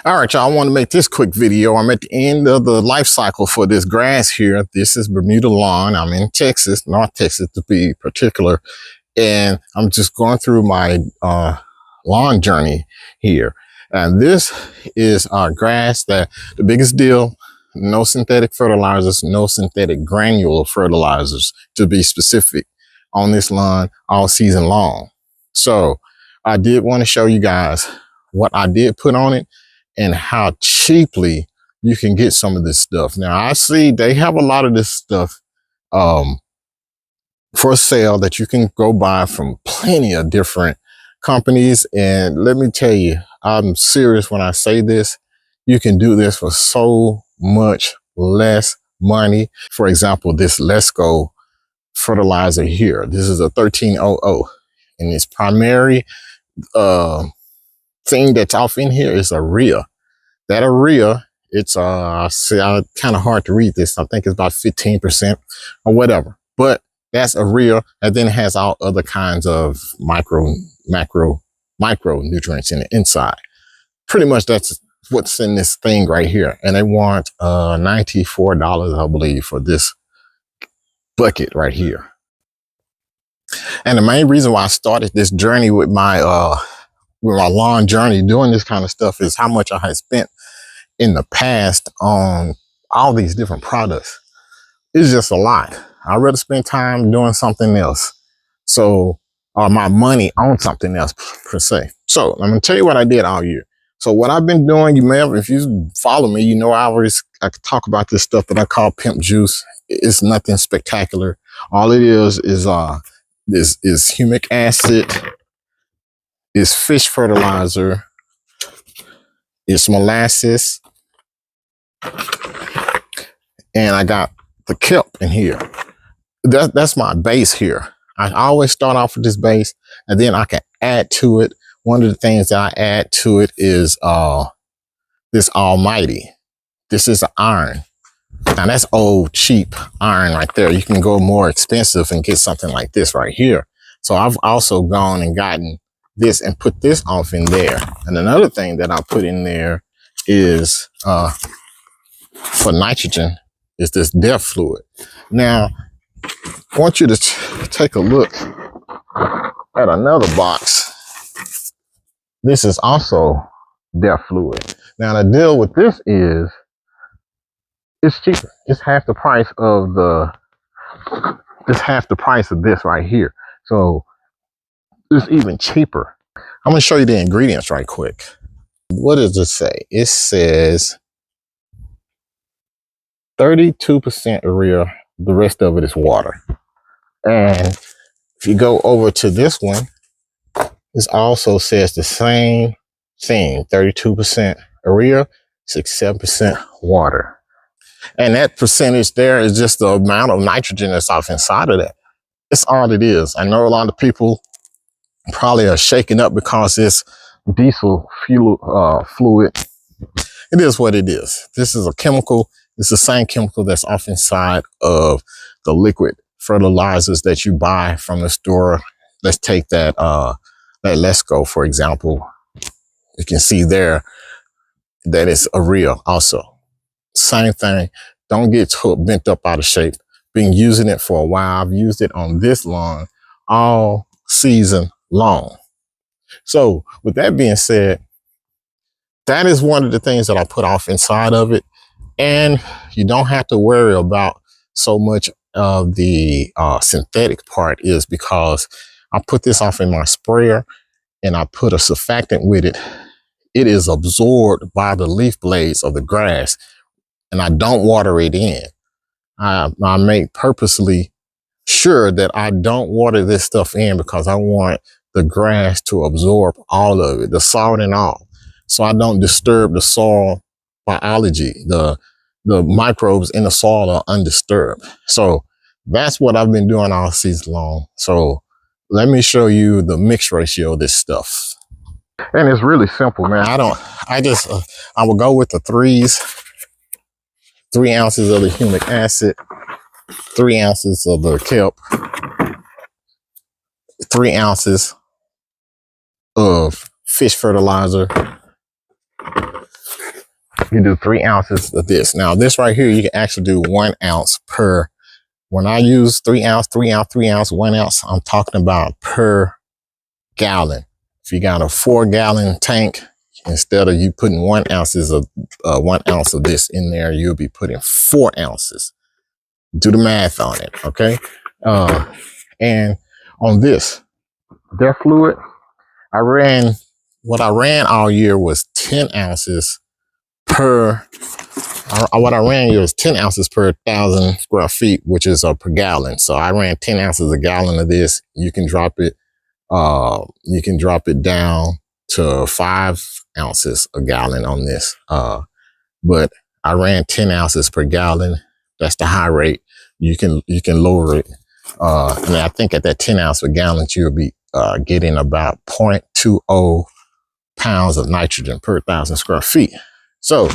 All right, y'all, I want to make this quick video. I'm at the end of the life cycle for this grass here. This is Bermuda lawn. I'm in Texas, North Texas to be particular. And I'm just going through my lawn journey here. And this is grass that the biggest deal, no synthetic fertilizers, no synthetic granule fertilizers to be specific on this lawn all season long. So I did want to show you guys what I did put on it and how cheaply you can get some of this stuff. Now I see they have a lot of this stuff for sale that you can go buy from plenty of different companies. And let me tell you, I'm serious when I say this. You can do this for so much less money. For example, this Let's Go fertilizer here. This is a 1300, and its primary thing that's off in here is urea. That urea, it's kind of hard to read this. I think it's about 15% or whatever, but that's urea. And then it has all other kinds of micro nutrients in the inside. Pretty much that's what's in this thing right here. And they want $94, I believe, for this bucket right here. And the main reason why I started this journey with my lawn journey, doing this kind of stuff, is how much I had spent in the past on all these different products. It's just a lot. I'd rather spend time doing something else. So, or my money on something else per se. So I'm gonna tell you what I did all year. So what I've been doing, you may have, if you follow me, you know I talk about this stuff that I call pimp juice. It's nothing spectacular. All it is humic acid, is fish fertilizer, it's molasses, and I got the kelp in here. That's my base here. I always start off with this base, and then I can add to it. One of the things that I add to it is this Almighty. This is an iron. Now that's old, cheap iron right there. You can go more expensive and get something like this right here. So I've also gone and gotten this and put this off in there. And another thing that I put in there is for nitrogen is this DEF fluid. Now, I want you to take a look at another box. This is also DEF fluid. Now the deal with this is it's cheaper. It's half the price of this right here. So it's even cheaper. I'm gonna show you the ingredients right quick. What does it say? It says 32% urea, the rest of it is water. And if you go over to this one, this also says the same thing, 32% urea, 67% water. And that percentage there is just the amount of nitrogen that's off inside of that. It's all it is. I know a lot of people probably are shaken up because it's diesel fuel fluid. It is what it is. This is a chemical. It's the same chemical that's off inside of the liquid fertilizers that you buy from the store. Let's take that Let's Go, for example. You can see there that it's urea also. Same thing. Don't get bent up out of shape. Been using it for a while. I've used it on this lawn all season long. So with that being said, that is one of the things that I put off inside of it. And you don't have to worry about so much of the synthetic part, is because I put this off in my sprayer and I put a surfactant with it. It is absorbed by the leaf blades of the grass, and I don't water it in. I make purposely sure that I don't water this stuff in because I want the grass to absorb all of it, the salt and all. So I don't disturb the soil biology. The microbes in the soil are undisturbed. So that's what I've been doing all season long. So let me show you the mix ratio of this stuff. And it's really simple, man. I will go with the 3 ounces of the humic acid, 3 ounces of the kelp, 3 ounces of fish fertilizer, You do 3 ounces of this. Now this right here, you can actually do 1 ounce per. When I use 3 ounce, 3 ounce, 3 ounce, 1 ounce, I'm talking about per gallon. If you got a 4-gallon tank, instead of you putting 1 ounces of 1 ounce of this in there, you'll be putting 4 ounces. Do the math on it, okay? And on this, their fluid, what I ran all year was 10 ounces per, what I ran here was 10 ounces per 1,000 square feet, which is per gallon. So I ran 10 ounces a gallon of this. You can drop it down to 5 ounces a gallon on this. But I ran 10 ounces per gallon. That's the high rate. You can lower it. And I think at that 10 ounce per gallon, you'll be getting about 0.20 pounds of nitrogen per 1,000 square feet. So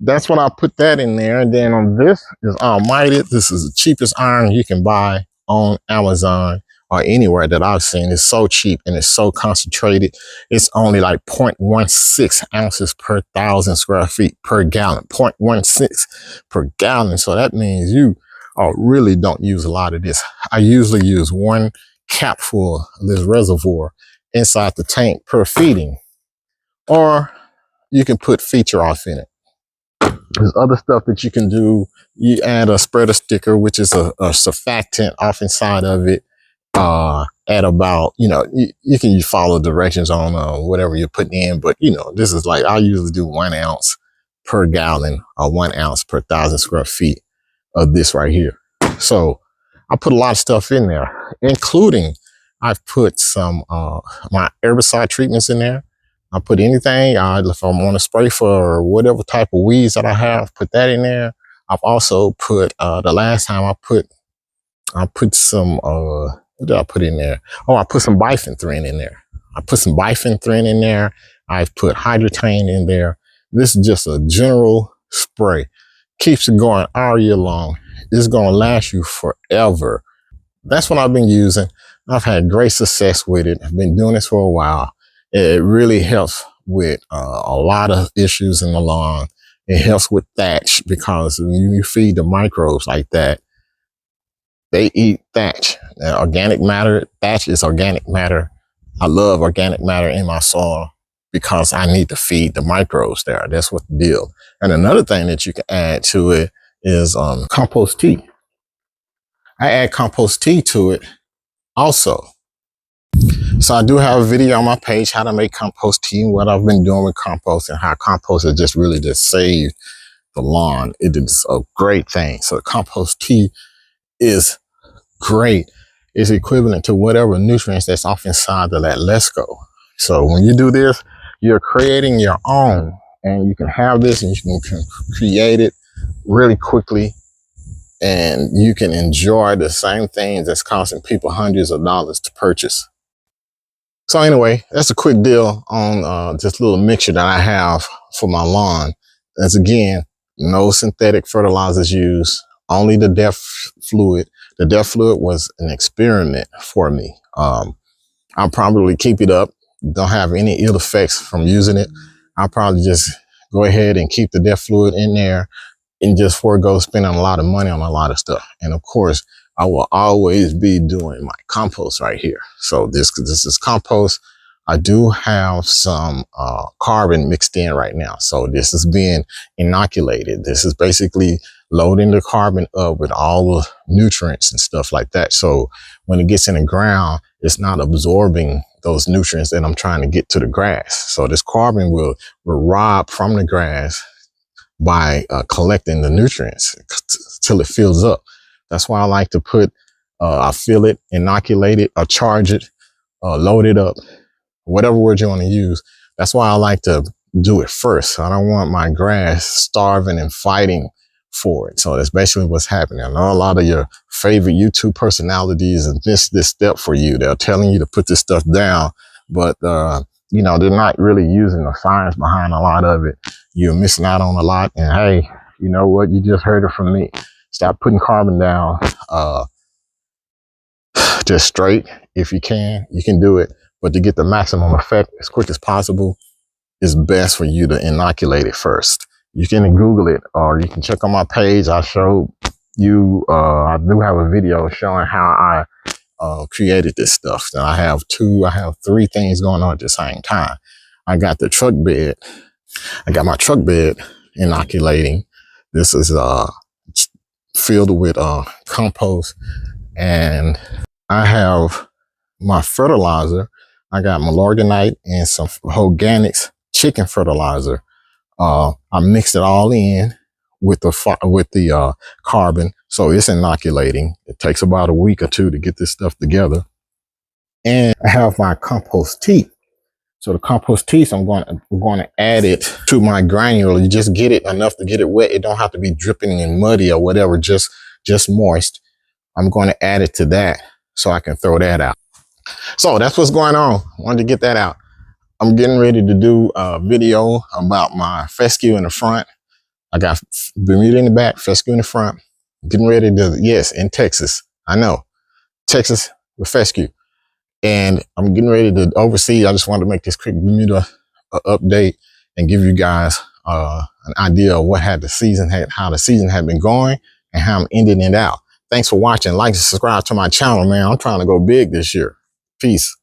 that's when I put that in there. And then on this is Almighty. This is the cheapest iron you can buy on Amazon or anywhere that I've seen. It's so cheap and it's so concentrated. It's only like 0.16 ounces per 1,000 square feet per gallon, 0.16 per gallon. So that means you really don't use a lot of this. I usually use 1 capful of this reservoir inside the tank per feeding, or you can put feature off in it. There's other stuff that you can do. You add a spreader sticker, which is a surfactant off inside of it. At about, you can follow directions on whatever you're putting in. But, this is like, I usually do 1 ounce per gallon or 1 ounce per 1,000 square feet of this right here. So I put a lot of stuff in there, including I've put some my herbicide treatments in there. I put anything, if I want to spray for whatever type of weeds that I have, put that in there. I've also put, the last time I put some, what did I put in there? Oh, I put some bifenthrin in there. I've put hydrotane in there. This is just a general spray. Keeps it going all year long. It's going to last you forever. That's what I've been using. I've had great success with it. I've been doing this for a while. It really helps with a lot of issues in the lawn. It helps with thatch, because when you feed the microbes like that, they eat thatch. Organic matter, thatch is organic matter. I love organic matter in my soil because I need to feed the microbes there. That's what the deal. And another thing that you can add to it is compost tea. I add compost tea to it also. So I do have a video on my page, how to make compost tea, and what I've been doing with compost, and how compost has just really just saved the lawn. It is a great thing. So compost tea is great. It's equivalent to whatever nutrients that's off inside of that Let's Go. So when you do this, you're creating your own, and you can have this and you can create it really quickly, and you can enjoy the same things that's costing people hundreds of dollars to purchase. So anyway, that's a quick deal on this little mixture that I have for my lawn. As again, no synthetic fertilizers used, only the DEF fluid. The DEF fluid was an experiment for me. I'll probably keep it up. Don't have any ill effects from using it. I'll probably just go ahead and keep the DEF fluid in there and just forego spending a lot of money on a lot of stuff. And of course, I will always be doing my compost right here. So this is compost. I do have some carbon mixed in right now. So this is being inoculated. This is basically loading the carbon up with all the nutrients and stuff like that. So when it gets in the ground, it's not absorbing those nutrients that I'm trying to get to the grass. So this carbon will rob from the grass by collecting the nutrients till it fills up. That's why I like to put, I fill it, inoculate it, or charge it, load it up, whatever word you want to use. That's why I like to do it first. I don't want my grass starving and fighting for it. So that's basically what's happening. I know a lot of your favorite YouTube personalities and this step for you. They're telling you to put this stuff down, but they're not really using the science behind a lot of it. You're missing out on a lot. And hey, you know what? You just heard it from me. Stop putting carbon down just straight. If you can do it. But to get the maximum effect as quick as possible, it's best for you to inoculate it first. You can Google it, or you can check on my page. I showed you, I do have a video showing how I created this stuff. Now I have three things going on at the same time. I got the truck bed. I got my truck bed inoculating. This is filled with compost, and I have my fertilizer. I got Malorganite and some organics chicken fertilizer. I mixed it all in with the carbon, so it's inoculating. It takes about a week or two to get this stuff together. And I have my compost tea. So the compost tea, so we're going to add it to my granular. You just get it enough to get it wet. It don't have to be dripping and muddy or whatever, just moist. I'm going to add it to that so I can throw that out. So that's what's going on. Wanted to get that out. I'm getting ready to do a video about my fescue in the front. I got Bermuda in the back, fescue in the front. Getting ready to, yes, in Texas. I know, Texas with fescue. And I'm getting ready to oversee. I just wanted to make this quick Bermuda update and give you guys an idea of how the season had been going and how I'm ending it out. Thanks for watching. Like and subscribe to my channel, man. I'm trying to go big this year. Peace.